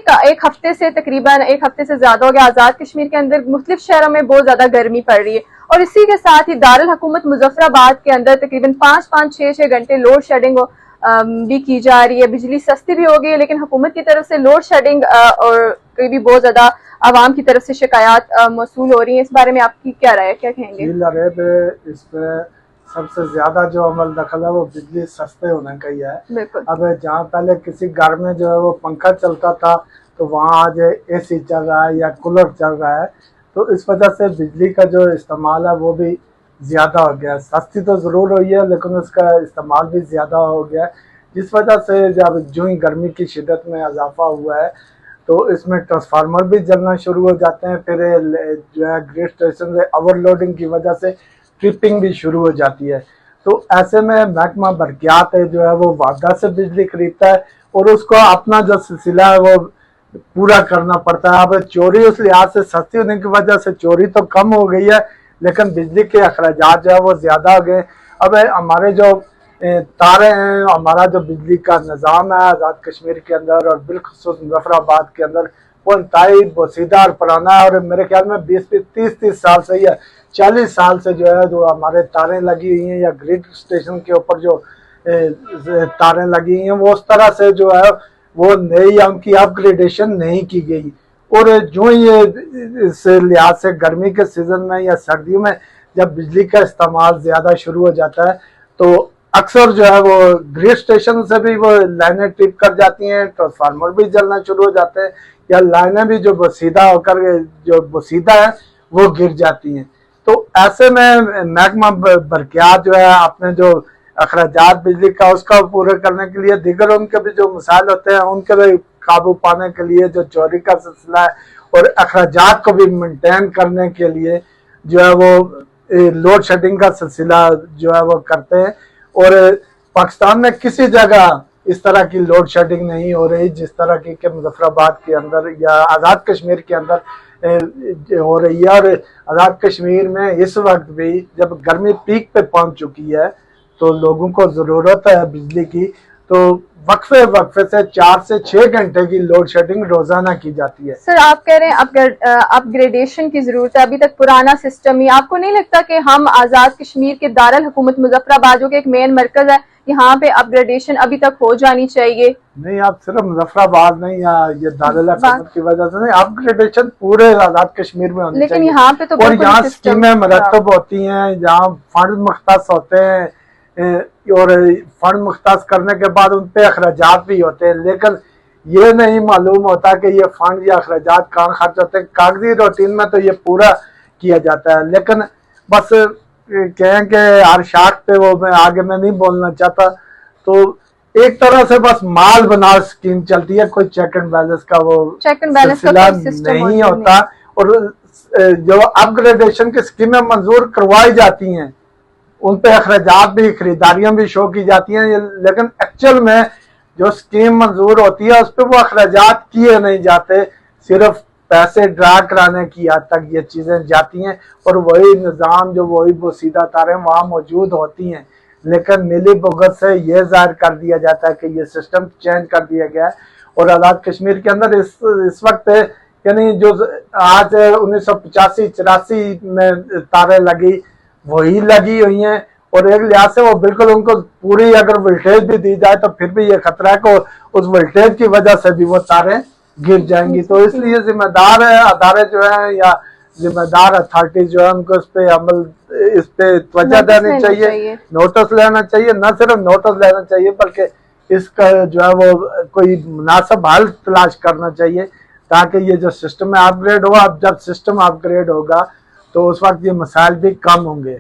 एक हफ्ते से तकरीबन एक हफ्ते से ज्यादा हो गया आजाद कश्मीर के अंदर मुख्तलिफ शहरों में बहुत ज्यादा गर्मी पड़ रही है और इसी के साथ ही दारुल हुकूमत मुजफ्फराबाद के अंदर तकरीबन 5-5, 6-6 घंटे लोड शेडिंग भी की जा रही है। बिजली सस्ती भी हो गई है लेकिन हुकूमत की तरफ से लोड शेडिंग और भी बहुत ज्यादा आवाम की तरफ से शिकायत मौसूल हो रही है। इस बारे में आपकी क्या राय है, क्या कहेंगे? इस पे सबसे ज्यादा जो अमल दखल है वो बिजली सस्ते होने का ही है। अब जहाँ पहले किसी घर में जो है वो पंखा चलता था तो वहाँ आज एसी चल रहा है या कूलर चल रहा है, तो इस वजह से बिजली का जो इस्तेमाल है वो भी ज्यादा हो गया है। सस्ती तो जरूर हुई है लेकिन उसका इस्तेमाल भी ज्यादा हो गया है, जिस वजह से जब जो ही गर्मी की शिद्दत में इजाफा हुआ है तो इसमें ट्रांसफार्मर भी जलना शुरू हो जाते हैं। फिर जो है ग्रिड स्टेशन से ओवरलोडिंग की वजह से ट्रिपिंग भी शुरू हो जाती है। तो ऐसे में महकमा बरकियात है जो है वो वादा से बिजली खरीदता है और उसको अपना जो सिलसिला है वो पूरा करना पड़ता है। अब चोरी उस लिहाज से सस्ती होने की वजह से चोरी तो कम हो गई है लेकिन बिजली के अखराजात जो है वो ज्यादा हो गए। अब हमारे जो तारे हैं, हमारा जो बिजली का निज़ाम है आज़ाद कश्मीर के अंदर और बिलखुसूस मुजफ्फराबाद के अंदर वो इंतहाई बोसीदा और पुराना है और मेरे ख्याल में 20-30 साल से या 40 साल से जो है जो हमारे तारें लगी हुई हैं या ग्रिड स्टेशन के ऊपर जो तारें लगी हुई हैं वो उस तरह से जो है वो नई या उनकी अपग्रेडेशन नहीं की गई। और जो ये इस लिहाज से गर्मी के सीजन में या सर्दियों में जब बिजली का इस्तेमाल ज्यादा शुरू हो जाता है तो अक्सर जो है वो ग्रिड स्टेशन से भी वो लाइनें ट्रिप कर जाती हैं, ट्रांसफार्मर भी जलना शुरू हो जाते हैं या लाइनें भी जो बसीदा होकर जो बसीदा है वो गिर जाती हैं। तो ऐसे में महकमा बरकियात जो है अपने जो अखराजात बिजली का उसका पूरे करने के लिए दीगर उनके भी जो मसाइल होते हैं उनके भी काबू पाने के लिए जो चोरी का सिलसिला है और अखराजात को भी मेंटेन करने के लिए जो है वो लोड शेडिंग का सिलसिला जो है वो करते हैं। और पाकिस्तान में किसी जगह इस तरह की लोड शेडिंग नहीं हो रही जिस तरह की के मुजफ्फराबाद के अंदर या आज़ाद कश्मीर के अंदर हो रही है। और आज़ाद कश्मीर में इस वक्त भी जब गर्मी पीक पे पहुंच चुकी है तो लोगों को ज़रूरत है बिजली की, तो वक्फे वक्फे से 4 से 6 घंटे की लोड शेडिंग रोजाना की जाती है। सर आप कह रहे हैं अपग्रेडेशन की जरूरत है, अभी तक पुराना सिस्टम ही, आपको नहीं लगता कि हम आजाद कश्मीर के दारुल हुकूमत मुजफ्फराबाद जो कि एक मेन मरकज है यहाँ पे अपग्रेडेशन अभी तक हो जानी चाहिए? नहीं, आप सिर्फ मुजफ्फराबाद नहीं या ये दारुल हुकूमत की वजह से नहीं, अपग्रेडेशन पूरे आजाद कश्मीर में होनी चाहिए। लेकिन यहाँ पे तो और यहाँ स्कीमें मरतब होती हैं, जहाँ फंड मुख्तस होते हैं और फंड मुख्तस करने के बाद उन पे अखराजात भी होते हैं, लेकिन ये नहीं मालूम होता कि ये फंड या अखराजात कहाँ खर्च होते हैं। कागजी रूटीन में तो ये पूरा किया जाता है लेकिन बस कहें कि हर शाख पे वो मैं आगे में नहीं बोलना चाहता, तो एक तरह से बस माल बना स्कीम चलती है, कोई चेक एंड बैलेंस का वो सिलसिला नहीं होता। और जो अपग्रेडेशन की स्कीमें मंजूर करवाई जाती हैं उन पे अखराजात भी खरीदारियां भी शो की जाती हैं, लेकिन एक्चुअल में जो स्कीम मंजूर होती है उस पर वो अखराजात किए नहीं जाते, सिर्फ पैसे ड्रा कराने की हद तक ये चीजें जाती हैं और वही निज़ाम जो वही बोसीदा तारें वहाँ मौजूद होती हैं, लेकिन मिली भुगत से ये जाहिर कर दिया जाता है कि ये सिस्टम चेंज कर दिया गया है। और आज़ाद कश्मीर के अंदर इस वक्त यानी जो आज 1985-84 में तारें लगी वही लगी हुई हैं और एक लिहाज से वो बिल्कुल उनको पूरी अगर वोल्टेज भी दी जाए तो फिर भी ये खतरा है कि उस वोल्टेज की वजह से भी वो तारें गिर जाएंगी। तो इसलिए जिम्मेदार अदारे जो है या जिम्मेदार अथॉरिटी जो है उनको इस पे तवज्जो देनी चाहिए, नोटिस लेना चाहिए, न सिर्फ नोटिस लेना चाहिए बल्कि इसका जो है वो कोई मुनासिब हल तलाश करना चाहिए ताकि ये जो सिस्टम है अपग्रेड हो। अब जब सिस्टम अपग्रेड होगा तो उस वक्त ये मसाइल भी कम होंगे।